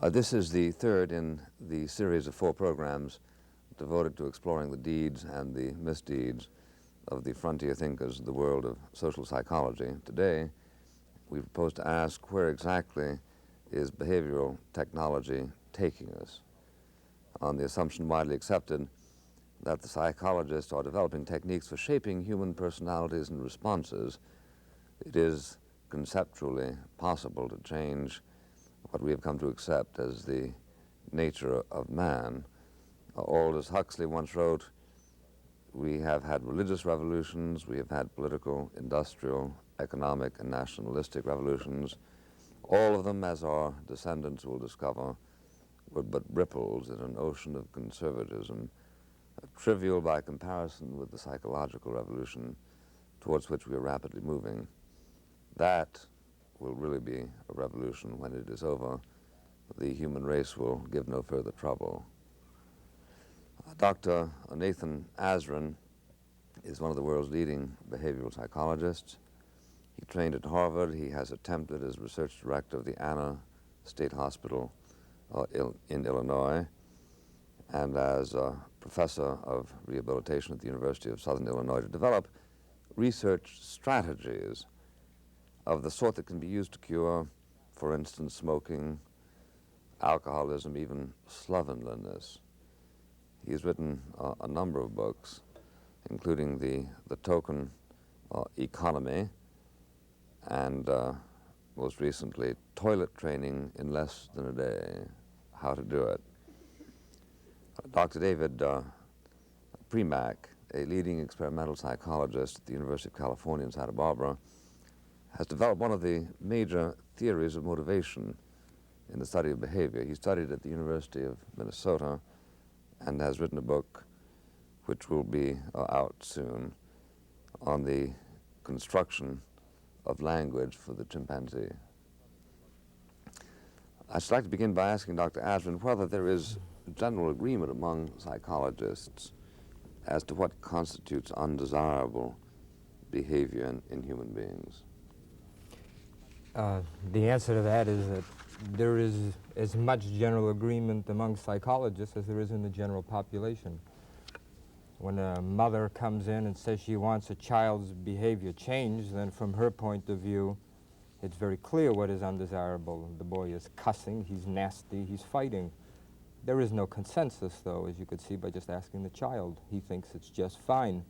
This is the third in the series of 4 programs devoted to exploring the deeds and the misdeeds of the frontier thinkers of the world of social psychology. Today, we propose to ask, where exactly is behavioral technology taking us? On the assumption widely accepted that the psychologists are developing techniques for shaping human personalities and responses, it is conceptually possible to change what we have come to accept as the nature of man. Aldous Huxley once wrote, "We have had religious revolutions, we have had political, industrial, economic, and nationalistic revolutions. All of them, as our descendants will discover, were but ripples in an ocean of conservatism, trivial by comparison with the psychological revolution towards which we are rapidly moving. That will really be a revolution. When it is over, the human race will give no further trouble." Dr. Nathan Azrin is one of the world's leading behavioral psychologists. He trained at Harvard. He has attempted as research director of the Anna State Hospital in Illinois, and as a professor of rehabilitation at the University of Southern Illinois, to develop research strategies of the sort that can be used to cure, for instance, smoking, alcoholism, even slovenliness. He's written a number of books, including the Token Economy, and most recently, Toilet Training in Less Than a Day, How to Do It. Dr. David Premack, a leading experimental psychologist at the University of California in Santa Barbara, has developed one of the major theories of motivation in the study of behavior. He studied at the University of Minnesota and has written a book which will be out soon on the construction of language for the chimpanzee. I'd like to begin by asking Dr. Azrin whether there is general agreement among psychologists as to what constitutes undesirable behavior in human beings. The answer to that is that there is as much general agreement among psychologists as there is in the general population. When a mother comes in and says she wants a child's behavior changed, then from her point of view, it's very clear what is undesirable. The boy is cussing, he's nasty, he's fighting. There is no consensus, though, as you could see by just asking the child. He thinks it's just fine.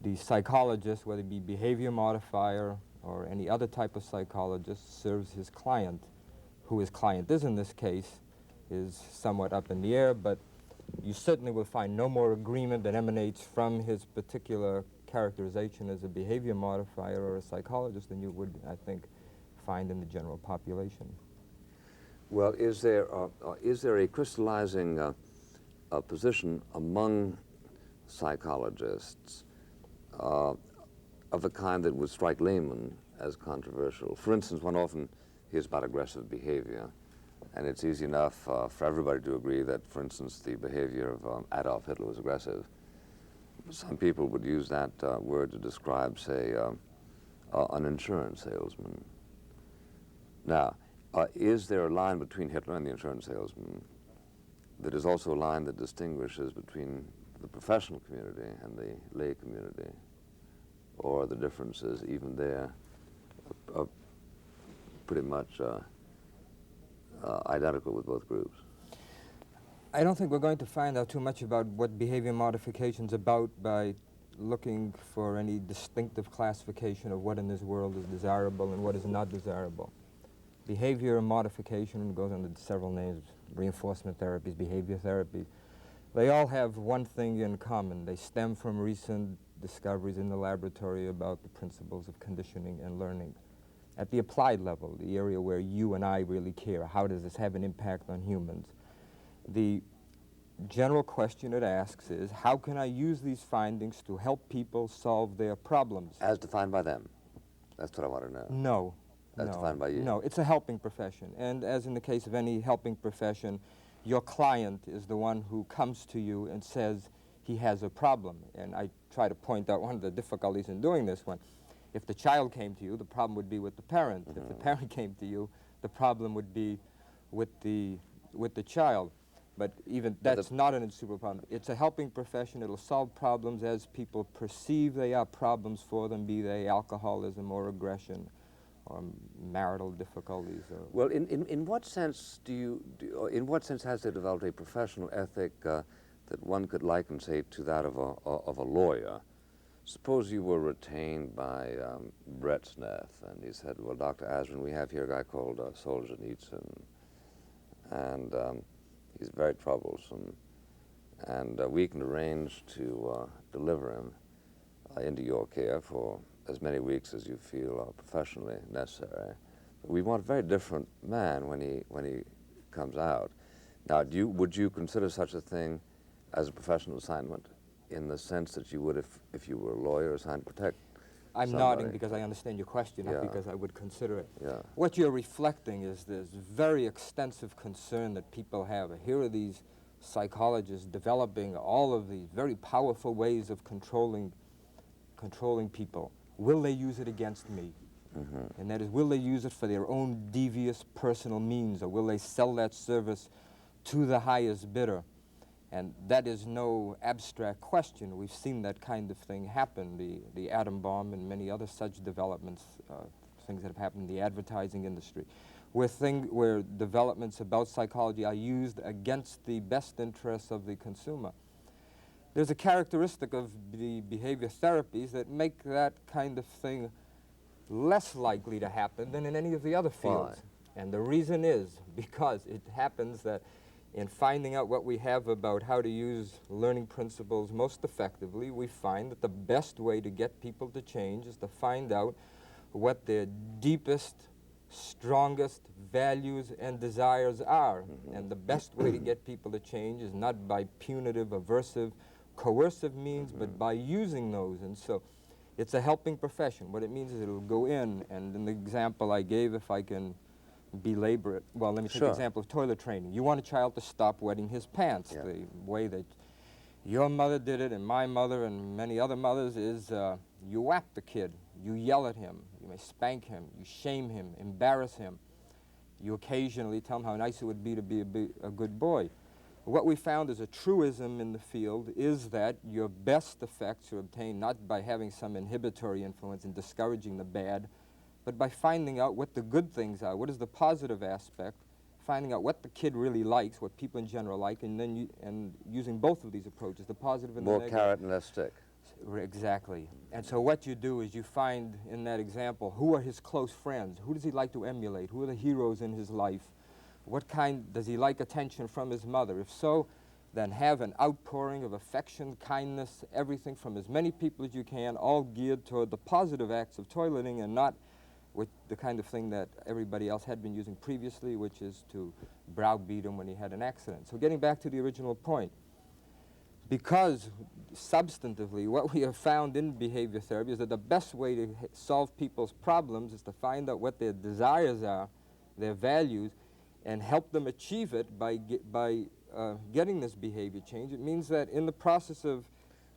The psychologist, whether it be behavior modifier or any other type of psychologist, serves his client. Who his client is in this case is somewhat up in the air, but you certainly will find no more agreement that emanates from his particular characterization as a behavior modifier or a psychologist than you would, I think, find in the general population. Well, is there a crystallizing position among psychologists of the kind that would strike laymen as controversial? For instance, one often hears about aggressive behavior, and it's easy enough for everybody to agree that, for instance, the behavior of Adolf Hitler was aggressive. Some people would use that word to describe, say, an insurance salesman. Now, is there a line between Hitler and the insurance salesman that is also a line that distinguishes between the professional community and the lay community? Or the differences, even there, are pretty much identical with both groups? I don't think we're going to find out too much about what behavior modification's about by looking for any distinctive classification of what in this world is desirable and what is not desirable. Behavior modification goes under several names: reinforcement therapies, behavior therapy. They all have one thing in common. They stem from recent discoveries in the laboratory about the principles of conditioning and learning. At the applied level, the area where you and I really care, how does this have an impact on humans? The general question it asks is, how can I use these findings to help people solve their problems? As defined by them? That's what I want to know. No. As defined by you? No, it's a helping profession. And as in the case of any helping profession, your client is the one who comes to you and says he has a problem. And I try to point out one of the difficulties in doing this one. If the child came to you, the problem would be with the parent. If the parent came to you, the problem would be with the child. But even that's not an insuperable problem. It's a helping profession. It'll solve problems as people perceive they are problems for them, be they alcoholism or aggression or marital difficulties. Or Well, in what sense in what sense has there developed a professional ethic that one could liken, say, to that of a lawyer? Suppose you were retained by Brett Smith, and he said, well, Dr. Azrin, we have here a guy called Solzhenitsyn, and he's very troublesome, and we can arrange to deliver him into your care for as many weeks as you feel professionally necessary. But we want a very different man when he comes out. Now, would you consider such a thing as a professional assignment, in the sense that you would if you were a lawyer assigned to protect I'm somebody? nodding because I understand your question, not Yeah. because I would consider it. Yeah. What you're reflecting is this very extensive concern that people have. Here are these psychologists developing all of these very powerful ways of controlling people. Will they use it against me? Mm-hmm. And that is, will they use it for their own devious personal means, or will they sell that service to the highest bidder? And that is no abstract question. We've seen that kind of thing happen, the atom bomb and many other such developments, things that have happened in the advertising industry, where developments about psychology are used against the best interests of the consumer. There's a characteristic of the behavior therapies that make that kind of thing less likely to happen than in any of the other fields. Why? And the reason is because it happens that in finding out what we have about how to use learning principles most effectively, we find that the best way to get people to change is to find out what their deepest, strongest values and desires are. Mm-hmm. And the best way to get people to change is not by punitive, aversive, coercive means, Mm-hmm. but by using those. And so it's a helping profession. What it means is it'll go in, and in the example I gave, if I can belabor it, well, let me take Sure. the example of toilet training. You want a child to stop wetting his pants. Yeah. The way that your mother did it, and my mother and many other mothers, is you whack the kid, you yell at him, you may spank him, you shame him, embarrass him. You occasionally tell him how nice it would be to be a good boy. What we found as a truism in the field is that your best effects are obtained not by having some inhibitory influence and discouraging the bad, but by finding out what the good things are, what is the positive aspect, finding out what the kid really likes, what people in general like, and then using both of these approaches, the positive and the More negative. carrot and less stick. Exactly. And so what you do is you find in that example, who are his close friends? Who does he like to emulate? Who are the heroes in his life? What kind, does he like attention from his mother? If so, then have an outpouring of affection, kindness, everything from as many people as you can, all geared toward the positive acts of toileting and not with the kind of thing that everybody else had been using previously, which is to browbeat him when he had an accident. So getting back to the original point, because substantively what we have found in behavior therapy is that the best way to solve people's problems is to find out what their desires are, their values, and help them achieve it by getting this behavior change. It means that in the process of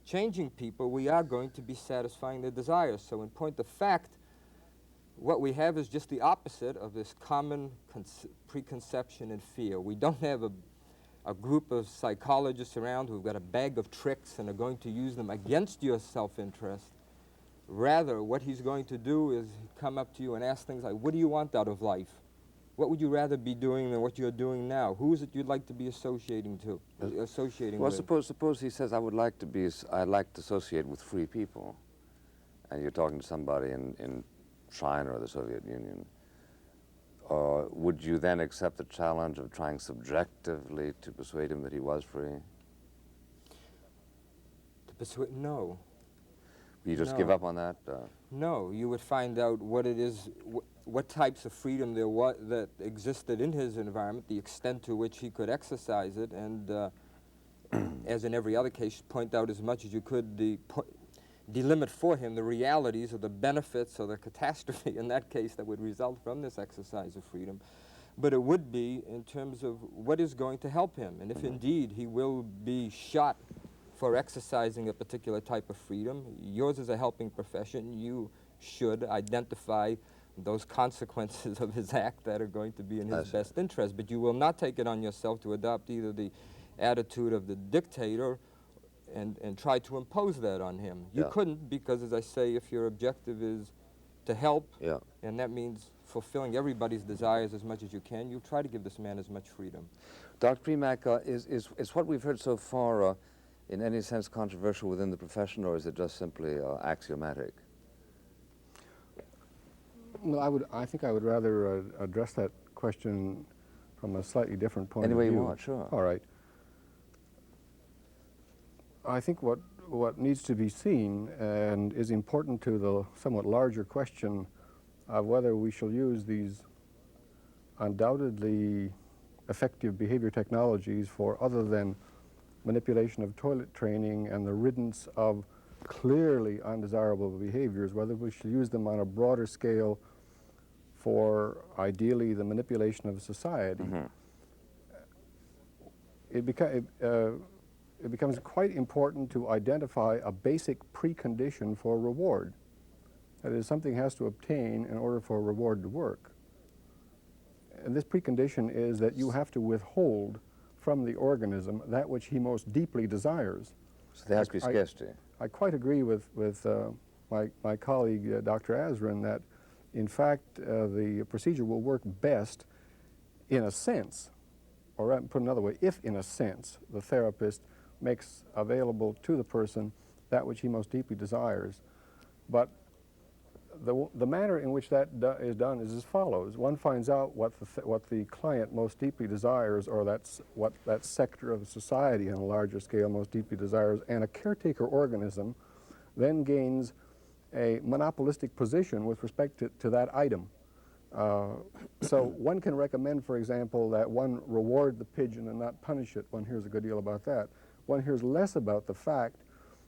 changing people, we are going to be satisfying their desires. So in point of fact, what we have is just the opposite of this common preconception and fear. We don't have a group of psychologists around who've got a bag of tricks and are going to use them against your self-interest. Rather, what he's going to do is come up to you and ask things like, what do you want out of life? What would you rather be doing than what you're doing now? Who is it you'd like to be associating Well, with? suppose he says, I'd like to associate with free people, and you're talking to somebody in China or the Soviet Union. Would you then accept the challenge of trying subjectively to persuade him that he was free? To persuade? No. You just No. give up on that? No, you would find out what it is, what types of freedom there was that existed in his environment, the extent to which he could exercise it, and as in every other case, point out as much as you could delimit for him the realities or the benefits or the catastrophe in that case that would result from this exercise of freedom. But it would be in terms of what is going to help him, and if indeed he will be shot for exercising a particular type of freedom, yours is a helping profession. You should identify those consequences of his act that are going to be in I his see. best interest. But you will not take it on yourself to adopt either the attitude of the dictator and try to impose that on him. You Yeah. couldn't, because, as I say, if your objective is to help, Yeah. and that means fulfilling everybody's desires as much as you can, you try to give this man as much freedom. Dr. Premack, is what we've heard so far in any sense controversial within the profession, or is it just simply axiomatic? Well, I think I would rather address that question from a slightly different point Any of way view. you want, sure. All right. I think what needs to be seen and is important to the somewhat larger question of whether we shall use these undoubtedly effective behavior technologies for other than manipulation of toilet training and the riddance of clearly undesirable behaviors, whether we should use them on a broader scale for ideally the manipulation of society. Mm-hmm. It becomes quite important to identify a basic precondition for reward. That is, something has to obtain in order for a reward to work. And this precondition is that you have to withhold from the organism that which he most deeply desires. So there has to be scarcity. I quite agree with my colleague, Dr. Azrin, that in fact the procedure will work best in a sense, or put another way, if in a sense the therapist makes available to the person that which he most deeply desires. But the manner in which that is done is as follows. One finds out what the client most deeply desires, or what that sector of society on a larger scale most deeply desires, and a caretaker organism then gains a monopolistic position with respect to that item. So one can recommend, for example, that one reward the pigeon and not punish it. One hears a good deal about that. One hears less about the fact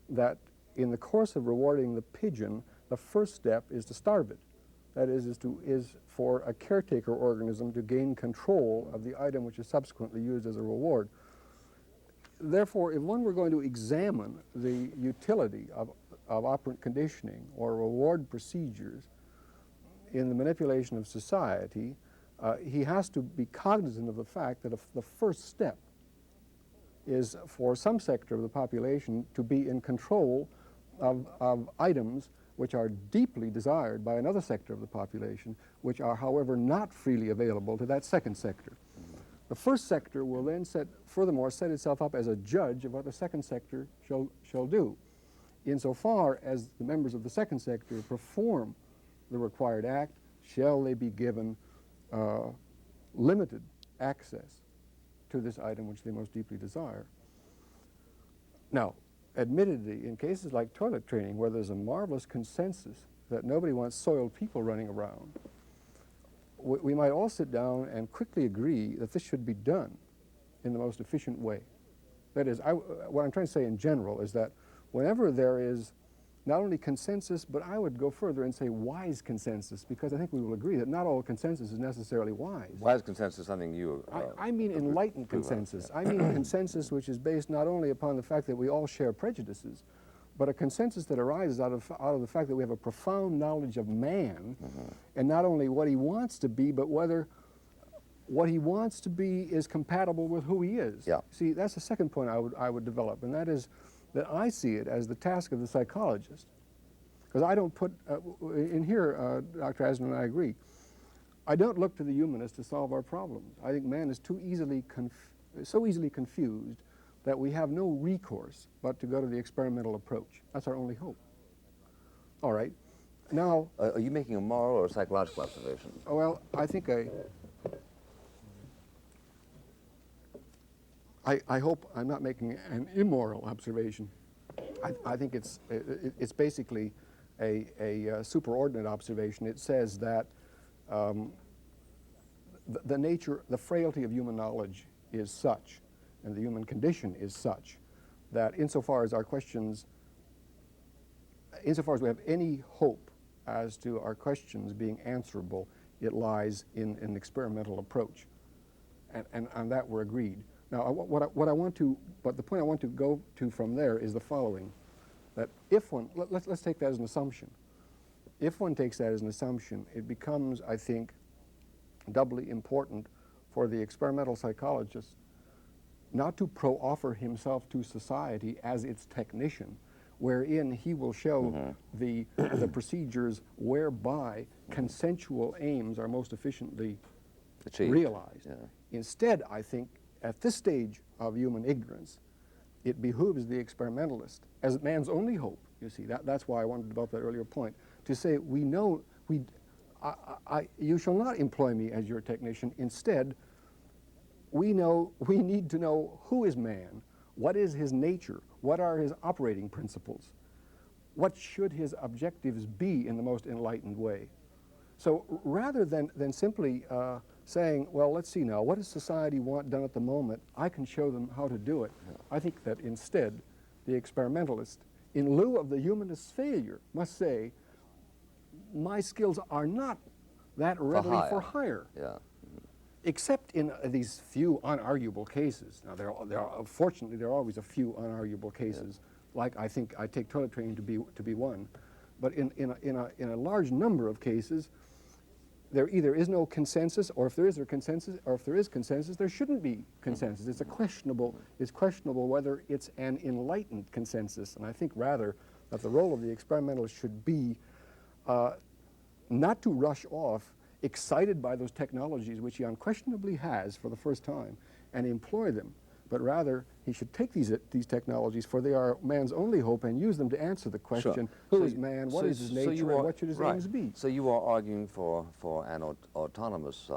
that in the course of rewarding the pigeon, the first step is to starve it. That is for a caretaker organism to gain control of the item which is subsequently used as a reward. Therefore, if one were going to examine the utility of operant conditioning or reward procedures in the manipulation of society, he has to be cognizant of the fact that the first step is for some sector of the population to be in control of items which are deeply desired by another sector of the population, which are, however, not freely available to that second sector. The first sector will then furthermore set itself up as a judge of what the second sector shall do. Insofar as the members of the second sector perform the required act, shall they be given limited access to this item which they most deeply desire. Now, admittedly, in cases like toilet training, where there's a marvelous consensus that nobody wants soiled people running around, we might all sit down and quickly agree that this should be done in the most efficient way. That is, what I'm trying to say in general is that whenever there is not only consensus, but I would go further and say wise consensus, because I think we will agree that not all consensus is necessarily wise. Wise consensus is something you... I mean enlightened consensus. I mean consensus which is based not only upon the fact that we all share prejudices, but a consensus that arises out of the fact that we have a profound knowledge of man, and not only what he wants to be, but whether what he wants to be is compatible with who he is. Yeah. See, that's the second point I would develop, and that is that I see it as the task of the psychologist. Because I don't put, in here, Dr. Azrin and I agree, I don't look to the humanist to solve our problems. I think man is so easily confused that we have no recourse but to go to the experimental approach. That's our only hope. All right. Now... are you making a moral or a psychological observation? Well, I think I hope I'm not making an immoral observation. I think it's basically a superordinate observation. It says that the frailty of human knowledge is such, and the human condition is such, that insofar as we have any hope as to our questions being answerable, it lies in an experimental approach. And on that we're agreed. Now, but the point I want to go to from there is the following, that if one, let's take that as an assumption. if one takes that as an assumption, it becomes, I think, doubly important for the experimental psychologist not to pro-offer himself to society as its technician, wherein he will show the procedures whereby consensual aims are most efficiently realized. Yeah. Instead, I think, at this stage of human ignorance, it behooves the experimentalist, as man's only hope, you see, that's why I wanted to develop that earlier point, to say, we know, you shall not employ me as your technician. Instead, we need to know who is man, what is his nature, what are his operating principles, what should his objectives be in the most enlightened way. So rather than simply saying, well, let's see now, what does society want done at the moment? I can show them how to do it. I think that instead, the experimentalist, in lieu of the humanist's failure, must say, my skills are not that readily for hire. Yeah. Except in these few unarguable cases. Now, fortunately, there are always a few unarguable cases. Like I think I take toilet training to be one, but in a large number of cases, there either is no consensus, or if there is consensus, there shouldn't be consensus. It's questionable whether it's an enlightened consensus. And I think rather that the role of the experimentalist should be not to rush off, excited by those technologies which he unquestionably has for the first time, and employ them, but rather he should take these technologies, for they are man's only hope, and use them to answer the question, who is man, what is his nature, and what should his aims be? So you are arguing for an autonomous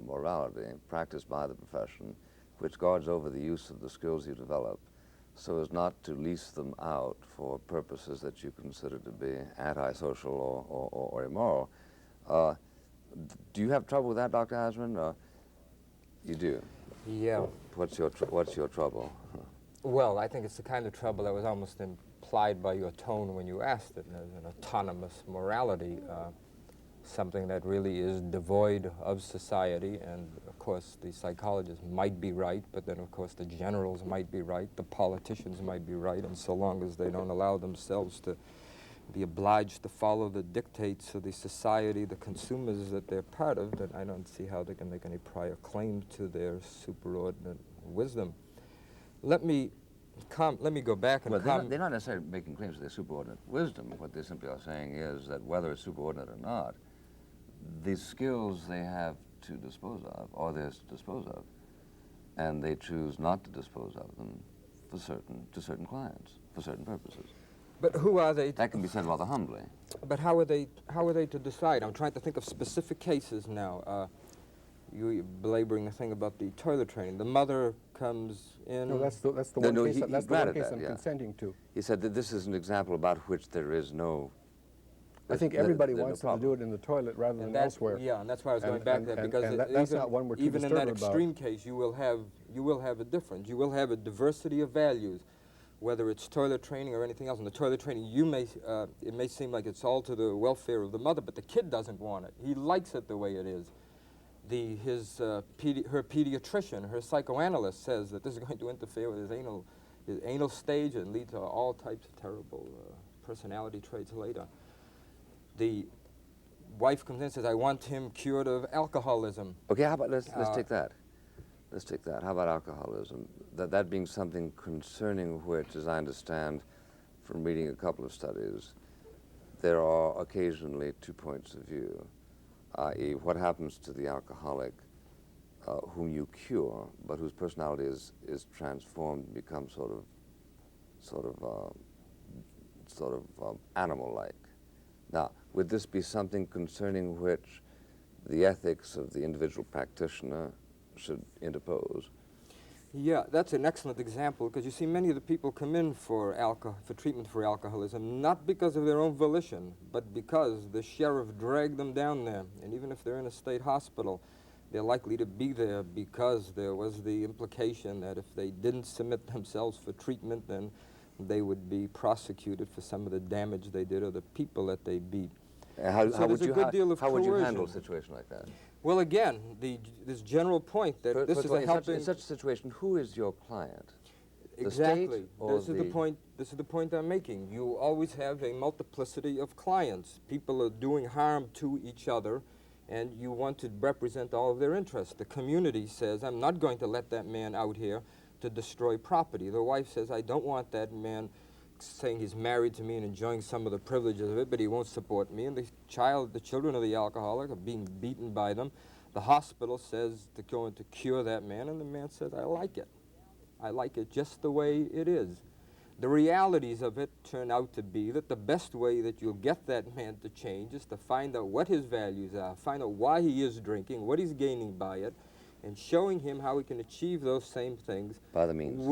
morality practiced by the profession, which guards over the use of the skills you develop, so as not to lease them out for purposes that you consider to be antisocial or immoral. Do you have trouble with that, Dr. Azrin? You do? Yeah. What's your trouble? Well, I think it's the kind of trouble that was almost implied by your tone when you asked it, as an autonomous morality, something that really is devoid of society. And of course, the psychologists might be right, but then of course the generals might be right, the politicians might be right, and so long as they don't allow themselves to be obliged to follow the dictates of the society, the consumers that they're part of, then I don't see how they can make any prior claim to their superordinate wisdom. Let me go back and they're not necessarily making claims to their superordinate wisdom. What they simply are saying is that whether it's superordinate or not, the skills they have to dispose of are theirs to dispose of, and they choose not to dispose of them to certain clients, for certain purposes. But who are they? That can be said rather humbly. But how are they to decide? I'm trying to think of specific cases now. You're belaboring the thing about the toilet training. The mother comes in. No, that's the one case I'm consenting to. He said that this is an example about which there is no. I think everybody wants them to do it in the toilet rather than elsewhere. Yeah, and that's why I was going back to that, because that's not one we're too even in that disturbed about. extreme case, you will have a difference. You will have a diversity of values, whether it's toilet training or anything else. In the toilet training, it may seem like it's all to the welfare of the mother, but the kid doesn't want it. He likes it the way it is. Her pediatrician, her psychoanalyst, says that this is going to interfere with his anal stage and lead to all types of terrible personality traits later. The wife comes in and says, I want him cured of alcoholism. Okay, how about let's take that. Let's take that. How about alcoholism? That being something concerning which, as I understand from reading a couple of studies, there are occasionally 2 points of view, i.e. what happens to the alcoholic whom you cure, but whose personality is transformed and becomes sort of animal-like. Now, would this be something concerning which the ethics of the individual practitioner should interpose? Yeah, that's an excellent example, because you see many of the people come in for treatment for alcoholism, not because of their own volition, but because the sheriff dragged them down there. And even if they're in a state hospital, they're likely to be there because there was the implication that if they didn't submit themselves for treatment, then they would be prosecuted for some of the damage they did or the people that they beat. How would you handle a situation like that? Well, again, this general point that this is a helping... In such a situation, who is your client? The Exactly. state or This is the point. This is the point I'm making. You always have a multiplicity of clients. People are doing harm to each other, and you want to represent all of their interests. The community says, I'm not going to let that man out here to destroy property. The wife says, I don't want that man saying he's married to me and enjoying some of the privileges of it, but he won't support me. And the children of the alcoholic are being beaten by them. The hospital says they're going to cure that man, and the man says, I like it. I like it just the way it is. The realities of it turn out to be that the best way that you'll get that man to change is to find out what his values are, find out why he is drinking, what he's gaining by it, and showing him how he can achieve those same things by the means.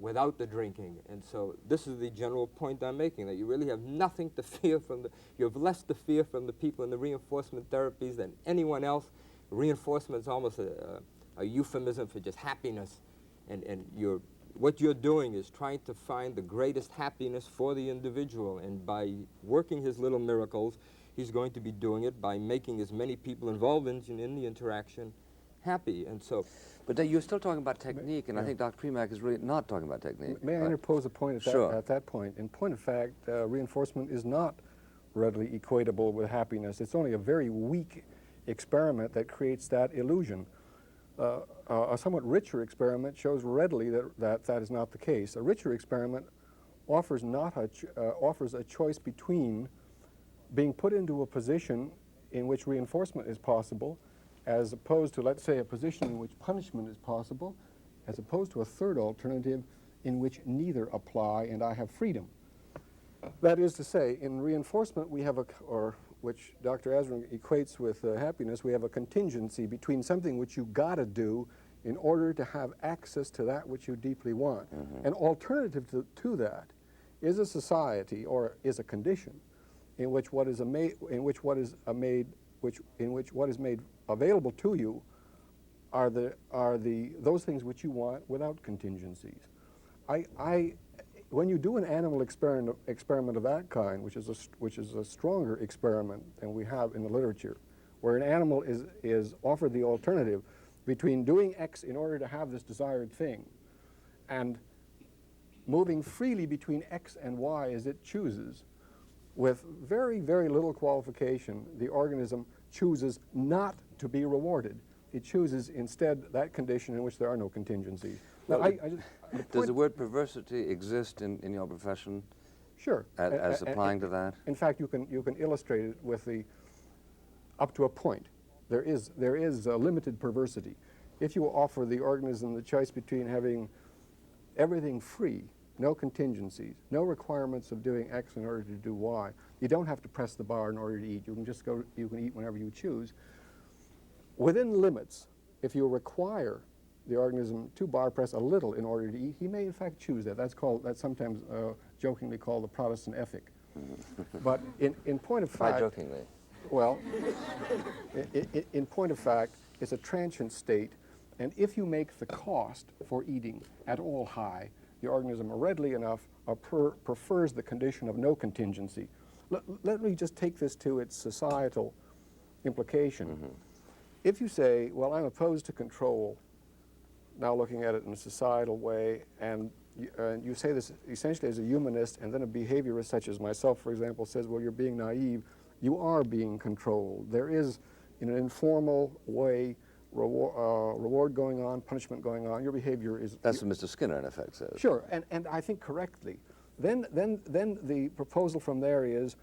Without the drinking. And so this is the general point I'm making, that you really have nothing to fear from you have less to fear from the people in the reinforcement therapies than anyone else. Reinforcement is almost a euphemism for just happiness. And what you're doing is trying to find the greatest happiness for the individual, and by working his little miracles, he's going to be doing it by making as many people involved in the interaction happy. And so, but you're still talking about technique, and I think Dr. Premack is really not talking about technique. May I interpose a point at that point? In point of fact, reinforcement is not readily equatable with happiness. It's only a very weak experiment that creates that illusion. A somewhat richer experiment shows readily that is not the case. A richer experiment offers a choice between being put into a position in which reinforcement is possible, as opposed to, let's say, a position in which punishment is possible, as opposed to a third alternative in which neither apply and I have freedom. That is to say, in reinforcement we have which Dr. Azrin equates with happiness, we have a contingency between something which you gotta do in order to have access to that which you deeply want. An alternative to that is a society, or is a condition, in which what is made available to you are those things which you want without contingencies. When you do an animal experiment of that kind, which is a stronger experiment than we have in the literature, where an animal is offered the alternative between doing X in order to have this desired thing and moving freely between X and Y as it chooses, with very, very little qualification, the organism chooses not to be rewarded. It chooses instead that condition in which there are no contingencies. Now, does the word perversity exist in your profession? Sure. As applying to that? In fact, you can illustrate it with up to a point. There is a limited perversity. If you offer the organism the choice between having everything free, no contingencies, no requirements of doing X in order to do Y, you don't have to press the bar in order to eat. You can eat whenever you choose. Within limits, if you require the organism to bar press a little in order to eat, he may in fact choose that. That's sometimes jokingly called the Protestant ethic. But in point of fact, Why jokingly? Well, in point of fact, it's a transient state, and if you make the cost for eating at all high, the organism readily enough prefers the condition of no contingency. Let me just take this to its societal implication. If you say, well, I'm opposed to control, now looking at it in a societal way, and you say this essentially as a humanist, and then a behaviorist such as myself, for example, says, well, you're being naive, you are being controlled. There is, in an informal way, reward going on, punishment going on. Your behavior is... That's what Mr. Skinner, in effect, says. Sure, and I think correctly. Then the proposal from there is,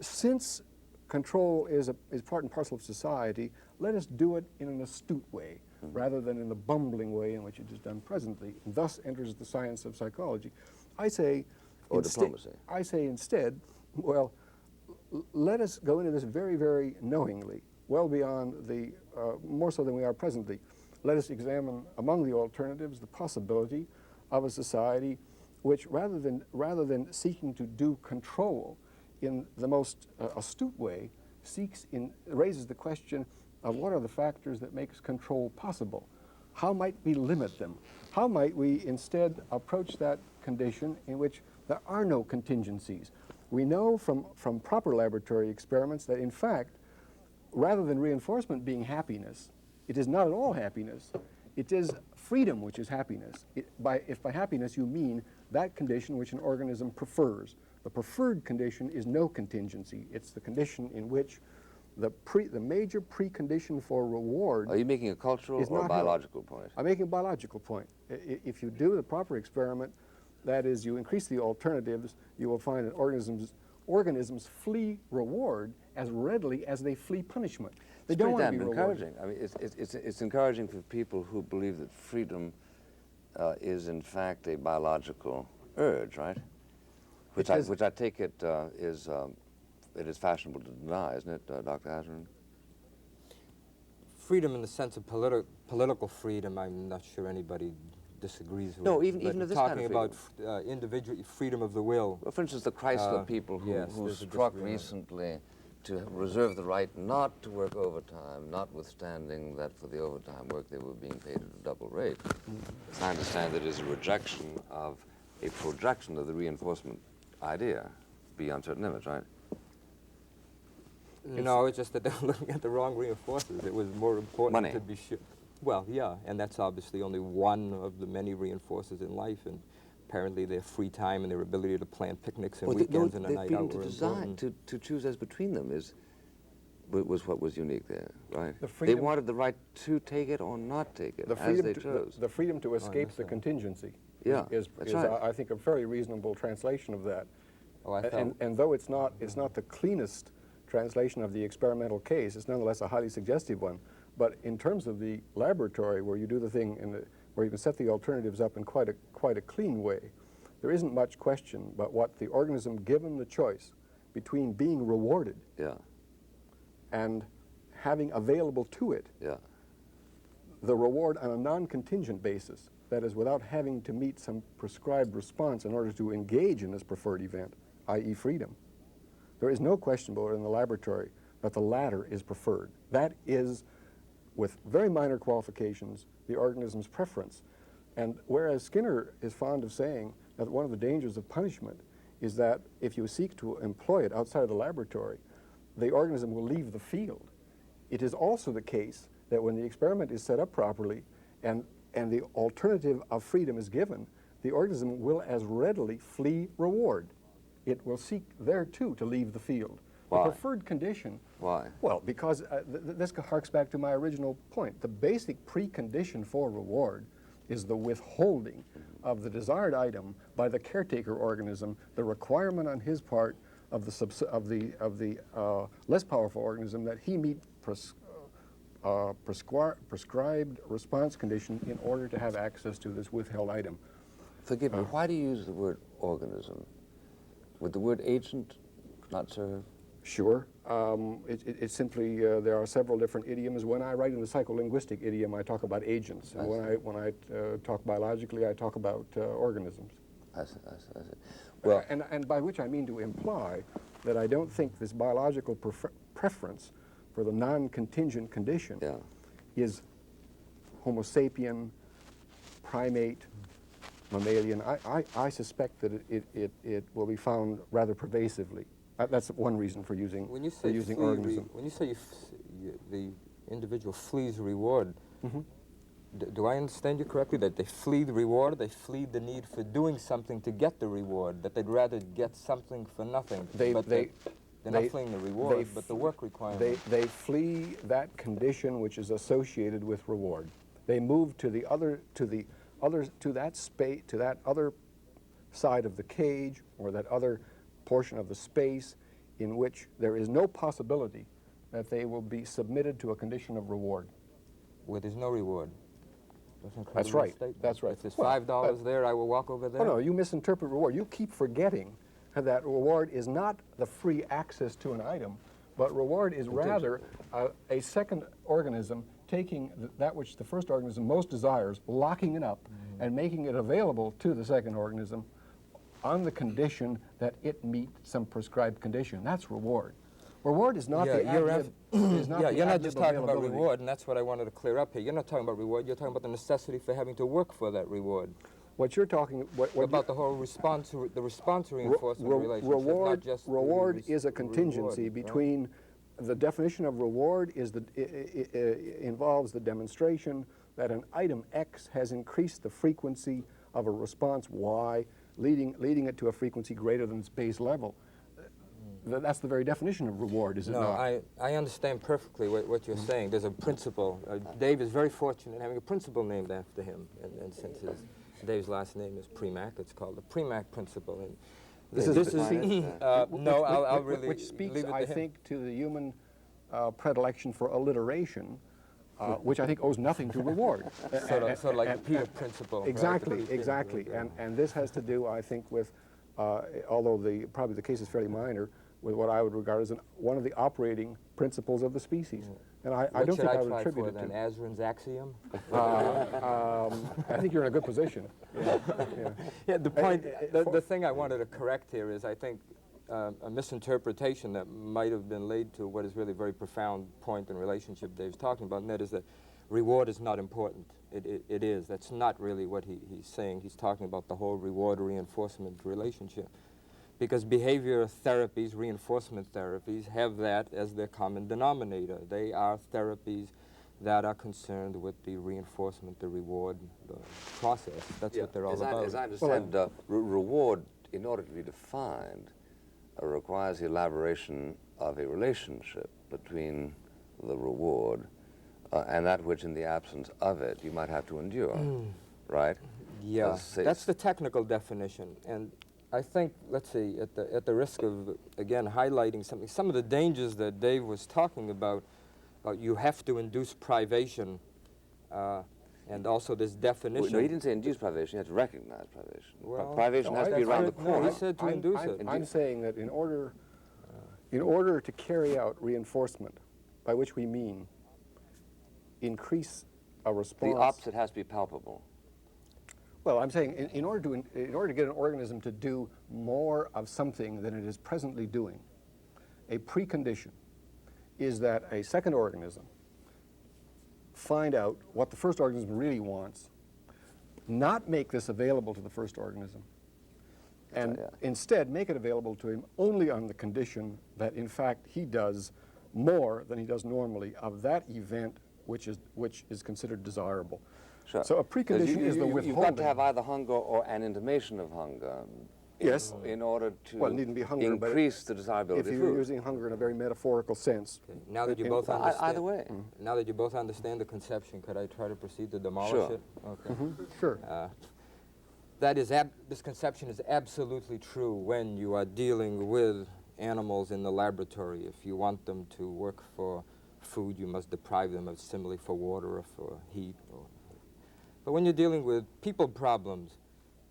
since control is part and parcel of society, let us do it in an astute way, rather than in the bumbling way in which it is done presently. And thus enters the science of psychology. I say... Or diplomacy. I say instead, well, let us go into this very, very knowingly, well beyond the, more so than we are presently. Let us examine among the alternatives the possibility of a society which, rather than seeking to do control in the most astute way, raises the question of what are the factors that makes control possible. How might we limit them? How might we instead approach that condition in which there are no contingencies? We know from proper laboratory experiments that, in fact, rather than reinforcement being happiness, it is not at all happiness. It is freedom which is happiness. If by happiness you mean that condition which an organism prefers. The preferred condition is no contingency. It's the condition in which the major precondition for reward. Are you making a cultural or biological point? I'm making a biological point. If you do the proper experiment, that is, you increase the alternatives, you will find that organisms flee reward as readily as they flee punishment. They don't want to be rewarded. Encouraging. I mean, it's encouraging for people who believe that freedom is in fact a biological urge, right? Which I take it it is fashionable to deny, isn't it, Dr. Azrin? Freedom in the sense of political freedom, I'm not sure anybody disagrees with. No, even of this kind of freedom. Talking about individual freedom of the will. Well, for instance, the Chrysler people who struck recently to reserve the right not to work overtime, notwithstanding that for the overtime work they were being paid at a double rate. I understand that it is a rejection of a projection of the reinforcement idea beyond certain limits, right? No, it's just that they're looking at the wrong reinforcers. It was more important to be sure. Well, yeah, and that's obviously only one of the many reinforcers in life, and apparently their free time and their ability to plan picnics and weekends and a night out were important. To choose as between them was what was unique there, right? They wanted the right to take it or not take it, as they chose. The freedom to escape the contingency is right. I think, a very reasonable translation of that. Oh, and though it's not the cleanest translation of the experimental case, it's nonetheless a highly suggestive one. But in terms of the laboratory, where you do the thing where you can set the alternatives up in quite a clean way, there isn't much question but what the organism, given the choice between being rewarded and having available to it the reward on a non-contingent basis, that is, without having to meet some prescribed response in order to engage in this preferred event, i.e. freedom. There is no question about it in the laboratory that the latter is preferred. That is, with very minor qualifications, the organism's preference. And whereas Skinner is fond of saying that one of the dangers of punishment is that if you seek to employ it outside of the laboratory, the organism will leave the field. It is also the case that when the experiment is set up properly and the alternative of freedom is given, the organism will as readily flee reward. It will seek there, too, to leave the field. Why? The preferred condition. Why? Well, because this harks back to my original point. The basic precondition for reward is the withholding of the desired item by the caretaker organism, the requirement on his part of the less powerful organism that he meet prescribed response condition in order to have access to this withheld item. Forgive me, why do you use the word organism? Would the word agent not serve? Sure. It's simply, there are several different idioms. When I write in the psycholinguistic idiom, I talk about agents. And when I talk biologically, I talk about organisms. I see. Well, and by which I mean to imply that I don't think this biological preference for the non-contingent condition is Homo sapien, primate, mammalian. I suspect that it will be found rather pervasively. That's one reason for using organism. When you say the individual flees reward, do I understand you correctly that they flee the reward, they flee the need for doing something to get the reward, that they'd rather get something for nothing? They're not fleeing the reward, but the work requirement. They flee that condition which is associated with reward. They move to that other side of the cage, or that other portion of the space in which there is no possibility that they will be submitted to a condition of reward. Where there's no reward. That's right. That's right. If there's $5 there, I will walk over there. Oh no, you misinterpret reward. You keep forgetting that reward is not the free access to an item, but reward is rather a second organism taking that which the first organism most desires, locking it up, and making it available to the second organism on the condition that it meet some prescribed condition. That's reward. Reward is not you're not just talking about reward, and that's what I wanted to clear up here. You're not talking about reward, you're talking about the necessity for having to work for that reward. What you're talking about the whole response reinforcement relationship. Reward is a contingency between the definition of reward involves the demonstration that an item X has increased the frequency of a response Y, leading it to a frequency greater than its base level. That's the very definition of reward, is it No, not? I understand perfectly what you're saying. There's a principle. Dave is very fortunate in having a principle named after him, and since Dave's last name is Premack, it's called the Premack principle. And This is no, I'll really which speaks, leave it to I him. think, to the human predilection for alliteration, which I think owes nothing to reward. Sort of like the Peter principle. Exactly, right? exactly. And this has to do, I think, with, although probably the case is fairly minor, with what I would regard as one of the operating principles of the species. And I don't think I would attribute it to. Azrin's axiom? I think you're in a good position. Yeah, yeah. Yeah, the point, the thing I wanted to correct here is I think a misinterpretation that might have been laid to what is really a very profound point in relationship Dave's talking about, and that is that reward is not important. It is. That's not really what he's saying. He's talking about the whole reward-reinforcement relationship. Because behavior therapies, reinforcement therapies, have that as their common denominator. They are therapies that are concerned with the reinforcement, the reward process. That's what they're all about. As I understand, reward, in order to be defined, requires the elaboration of a relationship between the reward and that which, in the absence of it, you might have to endure, right? Yeah, that's the technical definition. And I think, let's see, at the risk of, again, highlighting something, some of the dangers that Dave was talking about, you have to induce privation, and also this definition. No, he didn't say induce privation, you have to recognize privation. Well, privation has to be around the corner. No, he said to induce it. I'm saying that in order to carry out reinforcement, by which we mean increase a response. The opposite has to be palpable. Well, I'm saying in order to get an organism to do more of something than it is presently doing, a precondition is that a second organism find out what the first organism really wants, not make this available to the first organism, and instead make it available to him only on the condition that, in fact, he does more than he does normally of that event which is considered desirable. Sure. So a precondition is the withholding. You've got to have either hunger or an intimation of hunger. Yes. In order to well, it needn't be hunger, increase the desirability if of you're food. using hunger in a very metaphorical sense. Okay. Now that you both understand, either way. Now that you both understand the conception, could I try to proceed to demolish Sure. it? Okay. Sure. That is, this conception is absolutely true when you are dealing with animals in the laboratory. If you want them to work for food, you must deprive them of stimuli for water or for heat. But when you're dealing with people problems,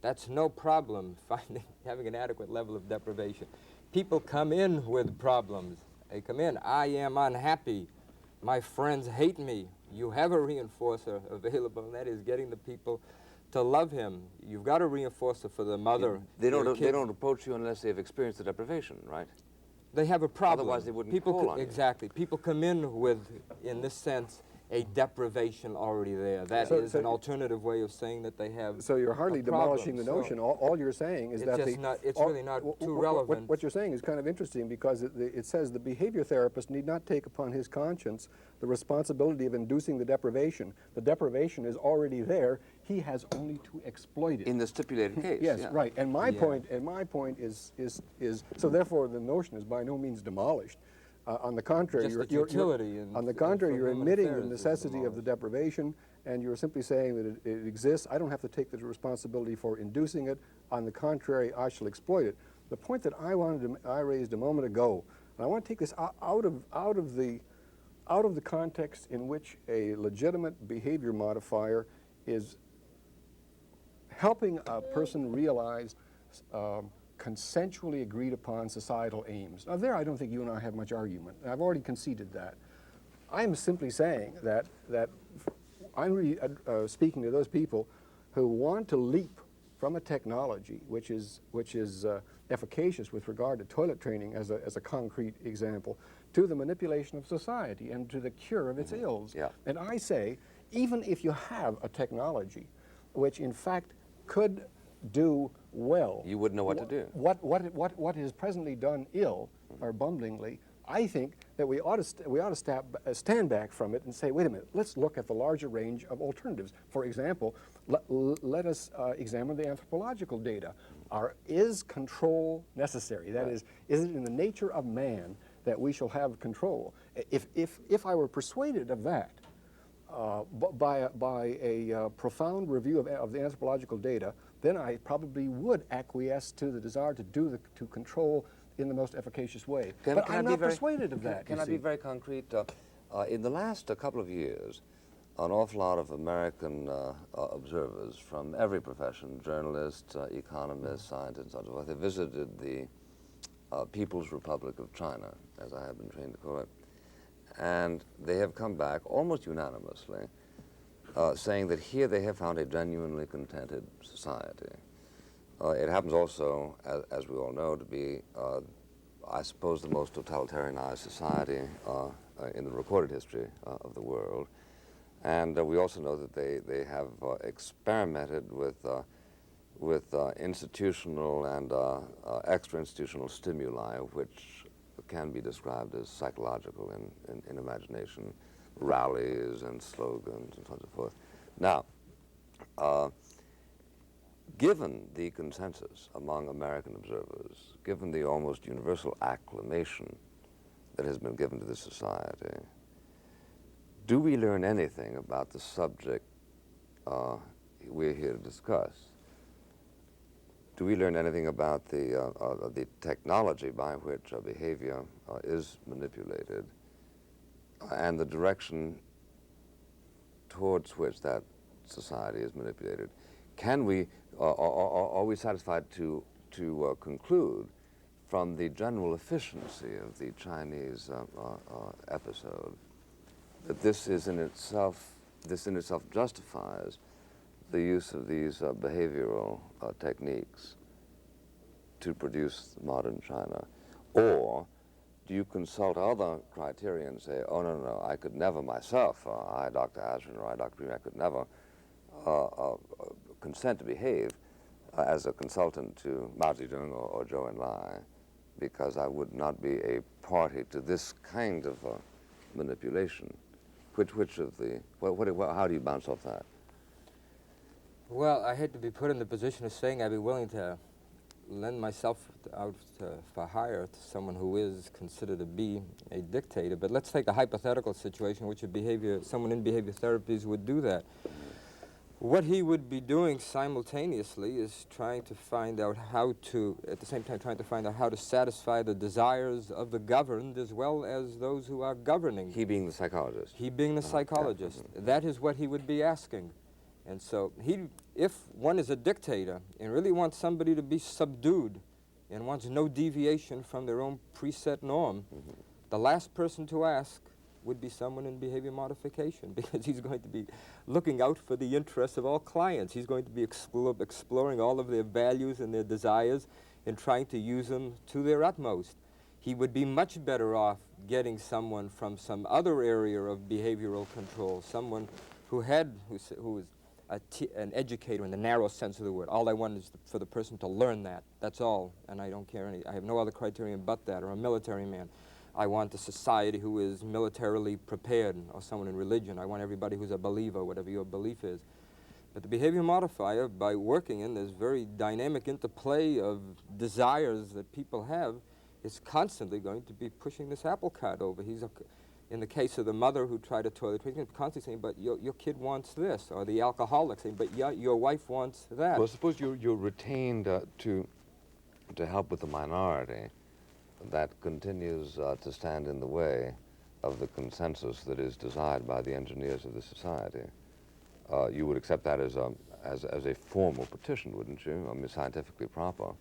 that's no problem having an adequate level of deprivation. People come in with problems. They come in, I am unhappy. My friends hate me. You have a reinforcer available, and that is getting the people to love him. You've got a reinforcer for the mother. They don't approach you unless they've experienced the deprivation, right? They have a problem. Otherwise they wouldn't people call on you. Exactly. People come in with, in this sense, a deprivation already there. That is an alternative way of saying that they have. So you're hardly a problem. demolishing the notion. All you're saying is that it's really not too relevant. What you're saying is kind of interesting because it says the behavior therapist need not take upon his conscience the responsibility of inducing the deprivation. The deprivation is already there. He has only to exploit it. In the stipulated case. Yes, yeah. right. And my point is so therefore the notion is by no means demolished. On the contrary, Just you're admitting the necessity of the deprivation, and you're simply saying that it exists. I don't have to take the responsibility for inducing it. On the contrary, I shall exploit it. The point that I raised a moment ago, and I want to take this out of the context in which a legitimate behavior modifier is helping a person realize consensually agreed upon societal aims. Now there I don't think you and I have much argument. I've already conceded that. I'm simply saying that I'm really speaking to those people who want to leap from a technology which is efficacious with regard to toilet training as a concrete example, to the manipulation of society and to the cure of its ills. Yeah. And I say, even if you have a technology which in fact could do well, You wouldn't know what to do. What is presently done ill or bumblingly, I think that we ought to stand back from it and say, wait a minute, let's look at the larger range of alternatives. For example, let us examine the anthropological data. Is control necessary? That is it in the nature of man that we shall have control? If I were persuaded of that, by a profound review of the anthropological data, then I probably would acquiesce to the desire to control in the most efficacious way. But I'm not persuaded of that. Can I be very concrete? In the last couple of years, an awful lot of American observers from every profession, journalists, economists, scientists, and so forth, have visited the People's Republic of China, as I have been trained to call it. And they have come back almost unanimously saying that here they have found a genuinely contented society. It happens also, as we all know, to be, I suppose, the most totalitarianized society in the recorded history of the world. And we also know that they have experimented with institutional and extra-institutional stimuli, which can be described as psychological in imagination, rallies and slogans and so on and so forth. Now, given the consensus among American observers, given the almost universal acclamation that has been given to this society, do we learn anything about the subject we're here to discuss? Do we learn anything about the technology by which behavior is manipulated and the direction towards which that society is manipulated? Can we, are we satisfied to conclude from the general efficiency of the Chinese episode that this in itself justifies the use of these behavioral techniques to produce modern China? Or do you consult other criteria and say, oh, no, I could never myself, I, Dr. Azrin, or I, Dr. Premack, could never consent to behave as a consultant to Mao Zedong or Zhou Enlai, because I would not be a party to this kind of manipulation? Which of the, how do you bounce off that? Well, I hate to be put in the position of saying I'd be willing to lend myself out for hire to someone who is considered to be a dictator, but let's take a hypothetical situation in which someone in behavior therapies would do that. What he would be doing simultaneously is trying to find out how to, at the same time trying to find out how to satisfy the desires of the governed as well as those who are governing. He being the psychologist. He being the psychologist. Yeah. That is what he would be asking. And so if one is a dictator and really wants somebody to be subdued and wants no deviation from their own preset norm, the last person to ask would be someone in behavior modification, because he's going to be looking out for the interests of all clients. He's going to be exploring all of their values and their desires and trying to use them to their utmost. He would be much better off getting someone from some other area of behavioral control, someone who was an educator in the narrow sense of the word. All I want is for the person to learn that. That's all, and I don't care I have no other criterion but that, or a military man. I want a society who is militarily prepared, or someone in religion. I want everybody who's a believer, whatever your belief is. But the behavior modifier, by working in this very dynamic interplay of desires that people have, is constantly going to be pushing this apple cart over. In the case of the mother who tried to toilet train, he's constantly saying, but your kid wants this, or the alcoholic saying, but your wife wants that. Well, suppose you're retained to help with the minority that continues to stand in the way of the consensus that is desired by the engineers of the society. You would accept that as a formal petition, wouldn't you? I mean, scientifically proper.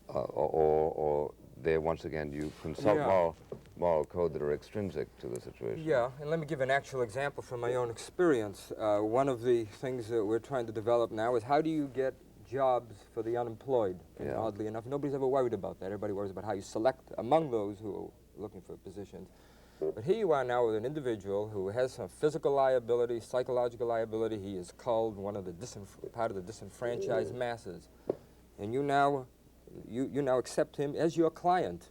Or there, once again, you consult moral code that are extrinsic to the situation. Yeah, and let me give an actual example from my own experience. One of the things that we're trying to develop now is how do you get jobs for the unemployed? And oddly enough, nobody's ever worried about that. Everybody worries about how you select among those who are looking for positions. But here you are now with an individual who has some physical liability, psychological liability. He is called one of the part of the disenfranchised masses. And you now accept him as your client.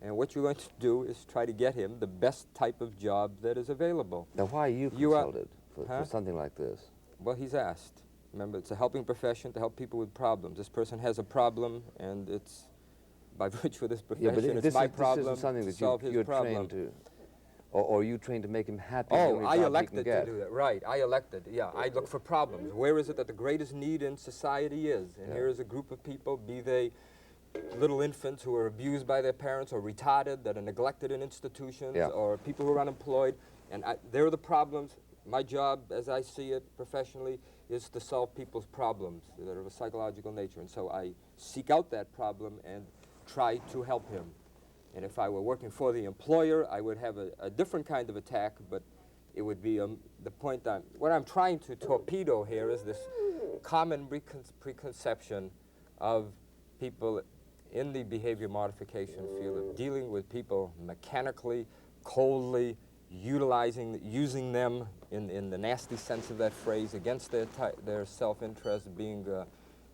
And what you're going to do is try to get him the best type of job that is available. Now, why are you You are- consulted for something like this? Well, he's asked. Remember, it's a helping profession to help people with problems. This person has a problem, and it's by virtue of this profession, it's my problem this isn't something to that solve his you're problem. trained to, or are you trained to make him happy? Oh, doing I jobs he elected can to get? do that. Right, I elected. Yeah, I look for problems. Where is it that the greatest need in society is? And Yeah. here is a group of people, be they little infants who are abused by their parents or retarded, that are neglected in institutions, Yeah. or people who are unemployed. And there are the problems. My job, as I see it professionally, is to solve people's problems that are of a psychological nature. And so I seek out that problem and try to help him. And if I were working for the employer, I would have a different kind of attack, but it would be the point what I'm trying to torpedo here is this common preconception of people in the behavior modification field of dealing with people mechanically, coldly, using them in the nasty sense of that phrase against their self-interest, being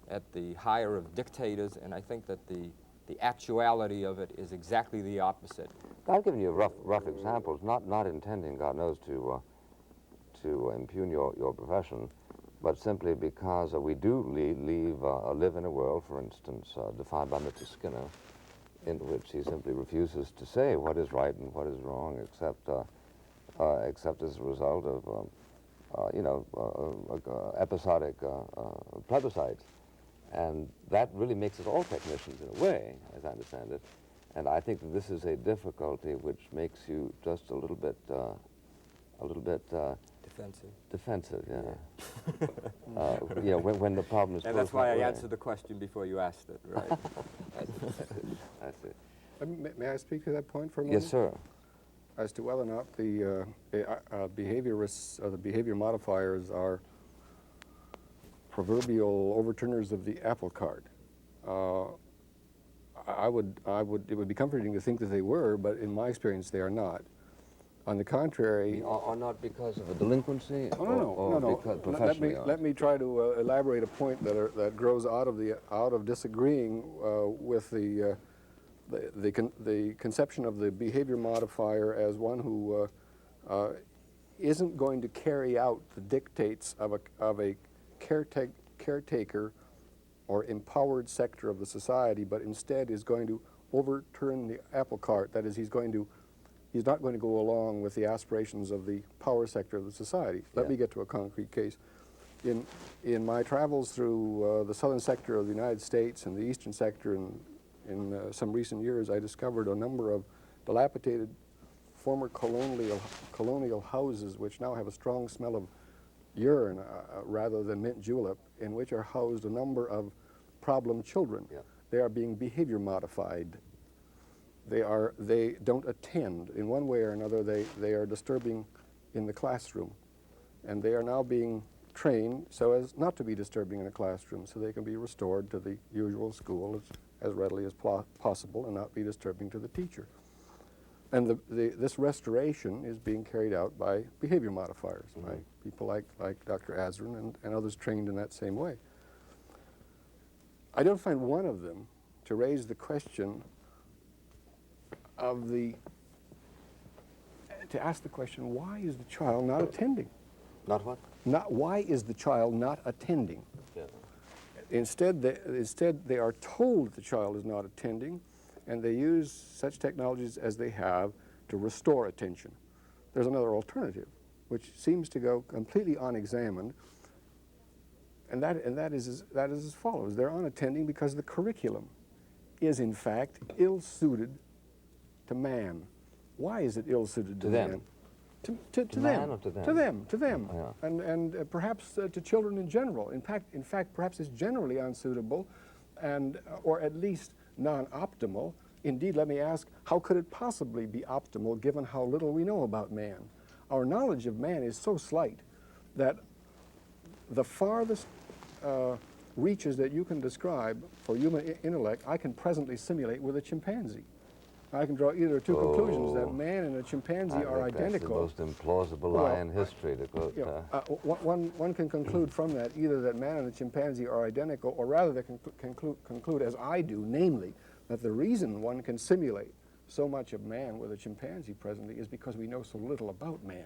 at the higher of dictators. And I think that the actuality of it is exactly the opposite. I've given you rough examples, not intending, God knows, to impugn your profession, but simply because we do live in a world, for instance, defined by Mr. Skinner, in which he simply refuses to say what is right and what is wrong, except as a result of, episodic plebiscites. And that really makes us all technicians in a way, as I understand it. And I think that this is a difficulty which makes you just a little bit defensive, yeah. When the problem is. And that's why I answered the question before you asked it, right? That's it. May I speak to that point for a moment? Yes, sir. As to whether or not the behaviorists or the behavior modifiers are proverbial overturners of the apple cart. It would be comforting to think that they were, but in my experience, they are not. On the contrary, Or not because of a delinquency, no. because professionally. Let me try to elaborate a point that grows out of disagreeing with the conception of the behavior modifier as one who isn't going to carry out the dictates of a caretaker or empowered sector of the society, but instead is going to overturn the apple cart. That is, he's not going to go along with the aspirations of the power sector of the society. Let me get to a concrete case. In my travels through the southern sector of the United States and the eastern sector in some recent years, I discovered a number of dilapidated former colonial houses which now have a strong smell of urine rather than mint julep, in which are housed a number of problem children. Yeah. They are being behavior modified. They don't attend. In one way or another, they are disturbing in the classroom. And they are now being trained so as not to be disturbing in a classroom, so they can be restored to the usual school as readily as possible and not be disturbing to the teacher. And this restoration is being carried out by behavior modifiers, by people like Dr. Azrin and others trained in that same way. I don't find one of them to raise the question to ask the question, why is the child not attending? Not what? Why is the child not attending? Yeah. Instead, they are told the child is not attending, and they use such technologies as they have to restore attention. There's another alternative, which seems to go completely unexamined, and that is as follows. They're unattending because the curriculum is, in fact, ill-suited to man. Why is it ill-suited to them? man? To man them. or to them? To them. Yeah. And perhaps to children in general. In fact, perhaps it's generally unsuitable, or at least non-optimal. Indeed, let me ask, how could it possibly be optimal given how little we know about man? Our knowledge of man is so slight that the farthest reaches that you can describe for human intellect, I can presently simulate with a chimpanzee. I can draw either two conclusions, that man and a chimpanzee are identical. That's the most implausible lie in history, to quote. One can conclude from that either that man and a chimpanzee are identical, or rather they can conclude as I do, namely, that the reason one can simulate so much of man with a chimpanzee presently is because we know so little about man.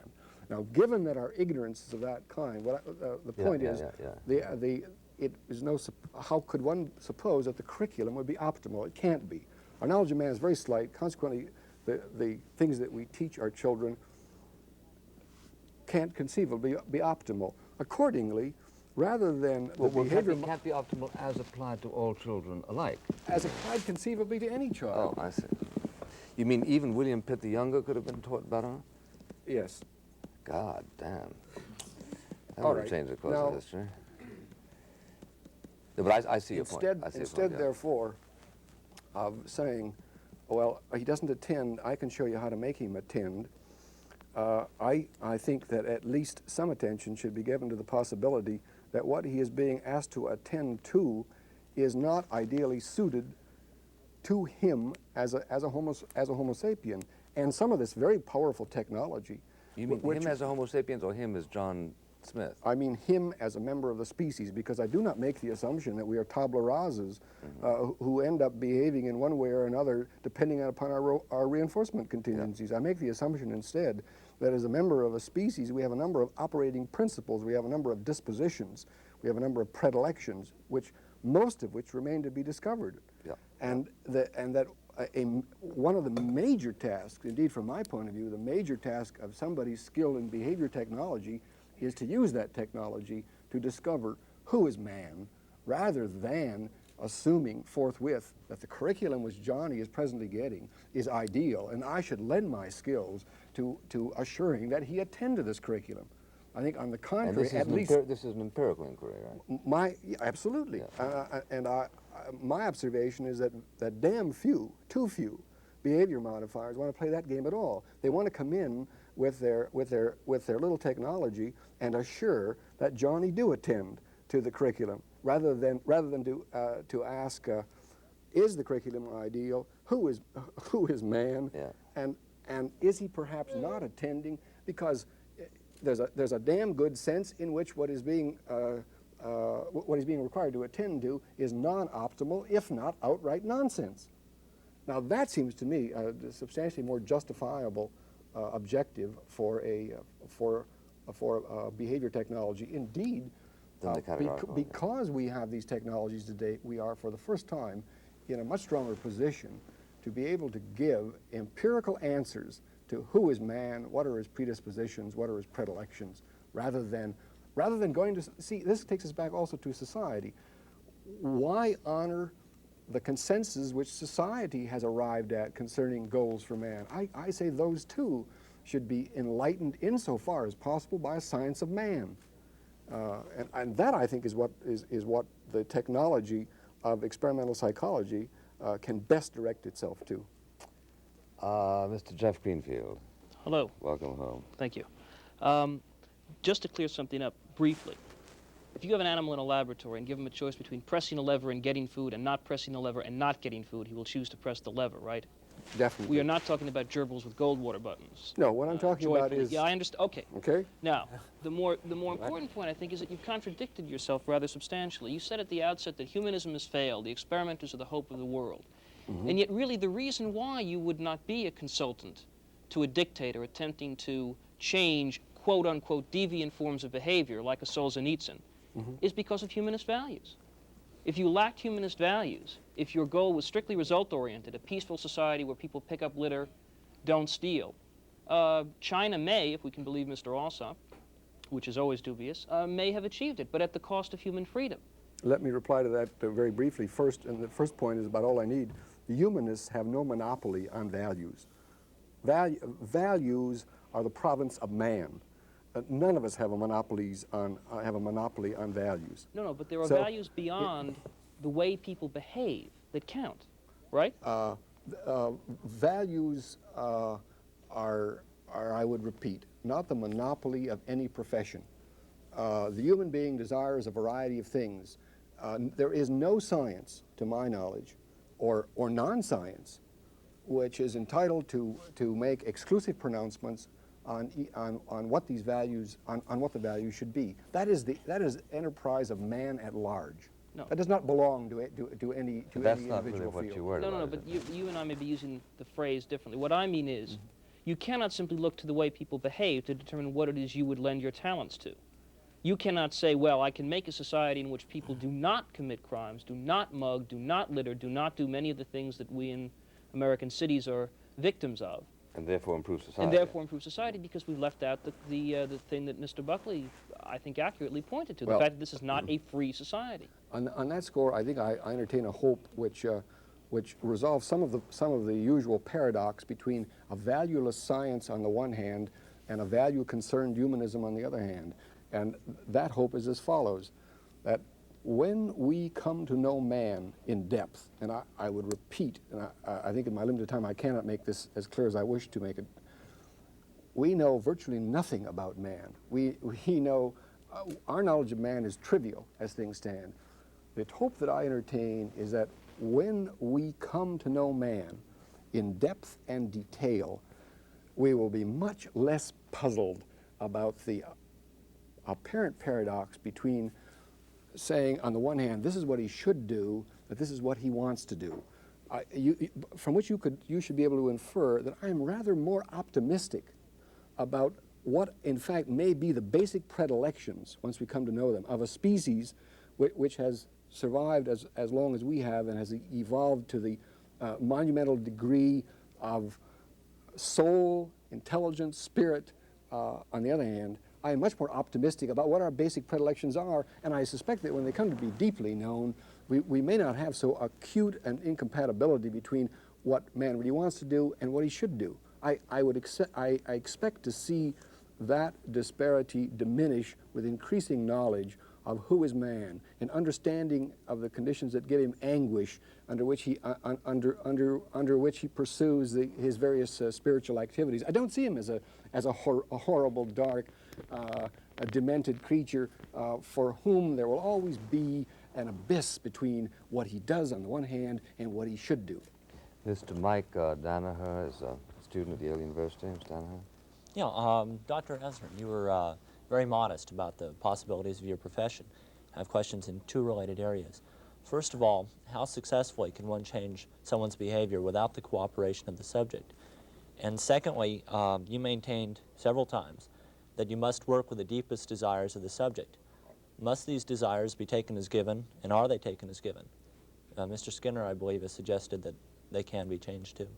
Now, given that our ignorance is of that kind, the point is, it is how could one suppose that the curriculum would be optimal? It can't be. Our knowledge of man is very slight. Consequently, the things that we teach our children can't conceivably be optimal. Accordingly, rather than the behavior... can't be optimal as applied to all children alike. As applied conceivably to any child. Oh, I see. You mean even William Pitt the Younger could have been taught better? Yes. God damn. That All would have right. changed the course Now, of history. No, but I see your point. I see your Instead, point, yeah. therefore, of saying, well, he doesn't attend, I can show you how to make him attend, I think that at least some attention should be given to the possibility that what he is being asked to attend to is not ideally suited to him as a homo sapien. And some of this very powerful technology. You mean him as a Homo sapiens or him as John Smith? I mean him as a member of the species, because I do not make the assumption that we are tabula rasas who end up behaving in one way or another depending upon our reinforcement contingencies. I make the assumption instead that as a member of a species we have a number of operating principles, we have a number of dispositions, we have a number of predilections, most of which remain to be discovered. Yeah. And that one of the major tasks, indeed from my point of view, the major task of somebody skilled in behavior technology is to use that technology to discover who is man, rather than assuming forthwith that the curriculum which Johnny is presently getting is ideal, and I should lend my skills to assuring that he attend to this curriculum. I think on the contrary, at least... This is an empirical inquiry, right? Absolutely. Yeah. My observation is that damn few, too few, behavior modifiers want to play that game at all. They want to come in with their little technology and assure that Johnny do attend to the curriculum, rather than to ask, is the curriculum ideal? Who is man? Yeah. And is he perhaps not attending because there's a damn good sense in which what is being required to attend to is non-optimal, if not outright nonsense. Now that seems to me a substantially more justifiable objective for behavior technology. Indeed, because we have these technologies today, we are for the first time in a much stronger position to be able to give empirical answers to who is man, what are his predispositions, what are his predilections, rather than going to see. This takes us back also to society. Why honor the consensus which society has arrived at concerning goals for man? I say those too should be enlightened insofar as possible by a science of man, and that I think is what the technology of experimental psychology can best direct itself to. Mr. Jeff Greenfield. Hello. Welcome home. Thank you. Just to clear something up briefly, if you have an animal in a laboratory and give him a choice between pressing a lever and getting food and not pressing the lever and not getting food, he will choose to press the lever, right? Definitely. We are not talking about gerbils with gold water buttons. No, what I'm talking about is... Yeah, I understand. Okay. Okay. Now, the more important point, I think, is that you've contradicted yourself rather substantially. You said at the outset that humanism has failed. The experimenters are the hope of the world. Mm-hmm. And yet, really, the reason why you would not be a consultant to a dictator attempting to change quote-unquote deviant forms of behavior like a Solzhenitsyn is because of humanist values. If you lacked humanist values, if your goal was strictly result-oriented, a peaceful society where people pick up litter, don't steal, China may, if we can believe Mr. Alsop, which is always dubious, may have achieved it, but at the cost of human freedom. Let me reply to that very briefly first, and the first point is about all I need. The humanists have no monopoly on values. Values are the province of man. None of us have a monopoly on values. No, but there are values beyond the way people behave that count, right? Values are, I would repeat, not the monopoly of any profession. The human being desires a variety of things. There is no science, to my knowledge, or non-science, which is entitled to make exclusive pronouncements on what these values, on what the values should be. That is enterprise of man at large. No. That does not belong to any That's not really individual what field. you worried No, no, no, about. but you and I may be using the phrase differently. What I mean is, you cannot simply look to the way people behave to determine what it is you would lend your talents to. You cannot say, well, I can make a society in which people do not commit crimes, do not mug, do not litter, do not do many of the things that we in American cities are victims of. And therefore improve society. And therefore improve society, because we've left out the thing that Mr. Buckley, I think, accurately pointed to, Well, the fact that this is not a free society. On that score, I think I entertain a hope which resolves some of the usual paradox between a valueless science on the one hand and a value-concerned humanism on the other hand. And that hope is as follows, that when we come to know man in depth, and I would repeat, and I think in my limited time I cannot make this as clear as I wish to make it, we know virtually nothing about man. We know, our knowledge of man is trivial as things stand. The hope that I entertain is that when we come to know man in depth and detail, we will be much less puzzled about the apparent paradox between saying, on the one hand, this is what he should do, but this is what he wants to do. From which you should be able to infer that I am rather more optimistic about what, in fact, may be the basic predilections, once we come to know them, of a species which has survived as long as we have and has evolved to the monumental degree of soul, intelligence, spirit. On the other hand, I am much more optimistic about what our basic predilections are, and I suspect that when they come to be deeply known, we may not have so acute an incompatibility between what man really wants to do and what he should do. I expect to see that disparity diminish with increasing knowledge of who is man, and understanding of the conditions that give him anguish under which he under which he pursues his various spiritual activities. I don't see him as a horrible, dark, a demented creature for whom there will always be an abyss between what he does on the one hand and what he should do. Mr. Mike Danaher is a student at Yale University. Mr. Danaher? Yeah, Dr. Azrin, you were very modest about the possibilities of your profession. I have questions in two related areas. First of all, how successfully can one change someone's behavior without the cooperation of the subject? And secondly, you maintained several times that you must work with the deepest desires of the subject. Must these desires be taken as given, and are they taken as given? Mr. Skinner, I believe, has suggested that they can be changed too.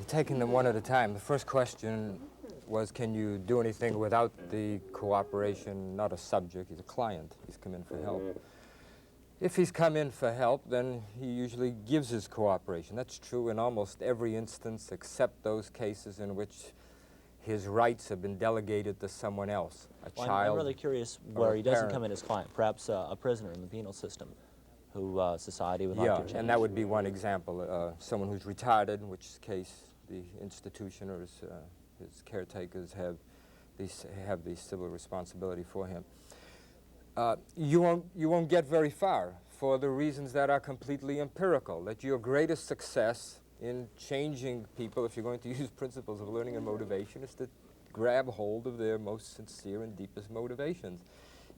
Taking them one at a time. The first question was, can you do anything without the cooperation, not a subject, he's a client, he's come in for help. If he's come in for help, then he usually gives his cooperation. That's true in almost every instance except those cases in which his rights have been delegated to someone else, a child. I'm really curious where he doesn't come in as client, perhaps a prisoner in the penal system who society would like to change. Yeah, and that would be one example. Someone who's retarded, in which case the institution or his caretakers have the civil responsibility for him. You won't get very far for the reasons that are completely empirical, that your greatest success in changing people, if you're going to use principles of learning and motivation, is to grab hold of their most sincere and deepest motivations.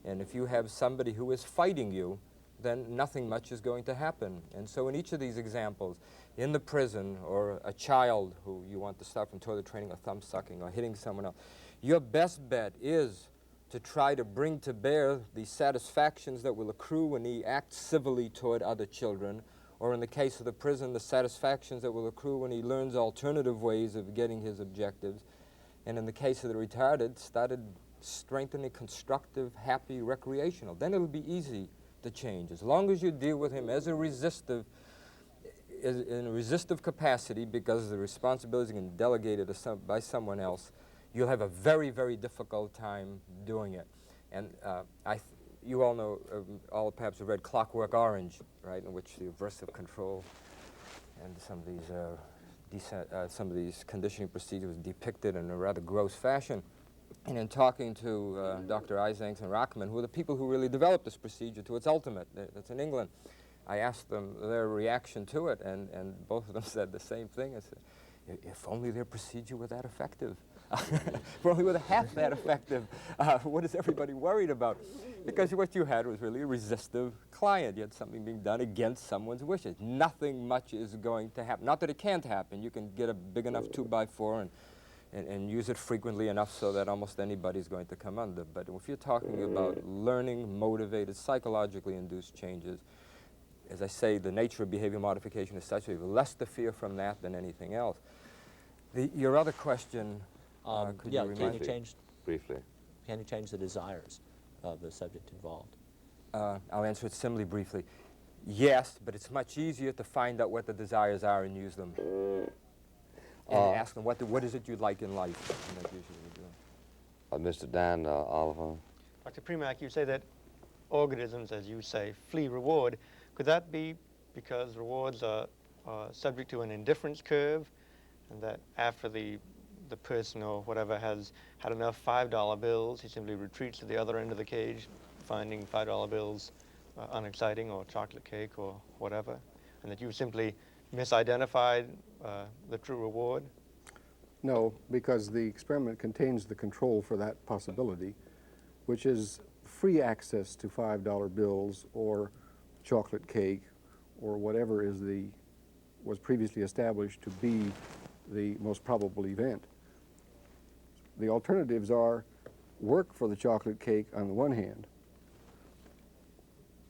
And if you have somebody who is fighting you, then nothing much is going to happen. And so in each of these examples, in the prison, or a child who you want to stop from toilet training or thumb sucking or hitting someone else, your best bet is to try to bring to bear the satisfactions that will accrue when he acts civilly toward other children, or in the case of the prison, the satisfactions that will accrue when he learns alternative ways of getting his objectives. And in the case of the retarded, started strengthening constructive, happy, recreational. Then it'll be easy to change. As long as you deal with him as a resistive, in a resistive capacity, because the responsibility is delegated by someone else, you'll have a very, very difficult time doing it. And you all know, all perhaps have read Clockwork Orange, right, in which the aversive control and some of these conditioning procedures was depicted in a rather gross fashion. And in talking to Dr. Isaacs and Rockman, who are the people who really developed this procedure to its ultimate, that's in England, I asked them their reaction to it, and both of them said the same thing. I said, if only their procedure were that effective. If we're only with a half that effective, what is everybody worried about? Because what you had was really a resistive client. You had something being done against someone's wishes. Nothing much is going to happen. Not that it can't happen. You can get a big enough 2x4 and use it frequently enough so that almost anybody's going to come under. But if you're talking about learning, motivated, psychologically induced changes, as I say, the nature of behavior modification is such that we have less to fear from that than anything else. Your other question, could you remind me? Briefly. Can you change the desires of the subject involved? I'll answer it similarly briefly. Yes, but it's much easier to find out what the desires are and use them. And ask them, what is it you'd like in life? And that's usually what we do. Mr. Dan Oliver. Dr. Premack, you say that organisms, as you say, flee reward. Could that be because rewards are subject to an indifference curve, and that after the person or whatever has had enough $5 bills, he simply retreats to the other end of the cage, finding $5 bills unexciting, or chocolate cake or whatever, and that you simply misidentified the true reward? No, because the experiment contains the control for that possibility, which is free access to $5 bills or chocolate cake or whatever was previously established to be the most probable event. The alternatives are work for the chocolate cake on the one hand,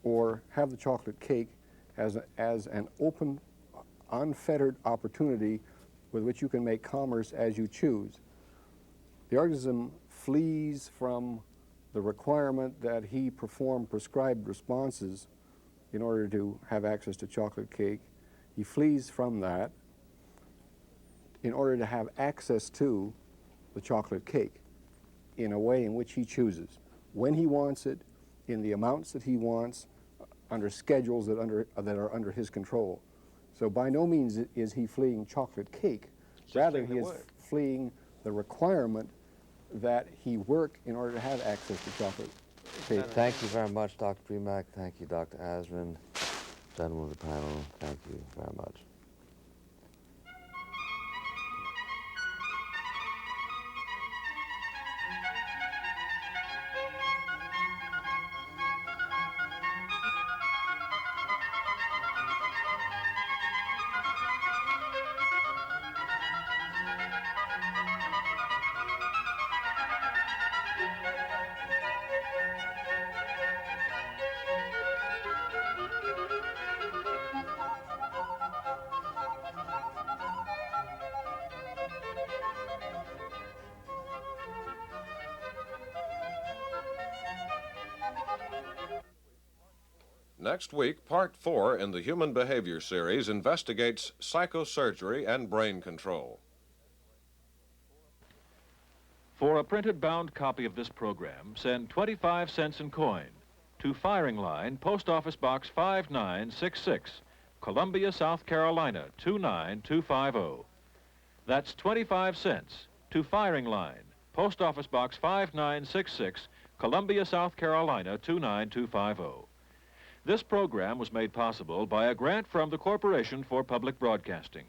or have the chocolate cake as an open, unfettered opportunity with which you can make commerce as you choose. The organism flees from the requirement that he perform prescribed responses in order to have access to chocolate cake. He flees from that in order to have access to the chocolate cake in a way in which he chooses. When he wants it, in the amounts that he wants, under schedules that are under his control. So by no means is he fleeing chocolate cake. Rather, he is fleeing the requirement that he work in order to have access to chocolate cake. Thank you very much, Dr. Premack. Thank you, Dr. Azrin. Gentlemen of the panel, thank you very much. Next week, Part 4 in the Human Behavior series investigates psychosurgery and brain control. For a printed bound copy of this program, send 25 cents in coin to Firing Line, Post Office Box 5966, Columbia, South Carolina 29250. That's 25 cents to Firing Line, Post Office Box 5966, Columbia, South Carolina 29250. This program was made possible by a grant from the Corporation for Public Broadcasting.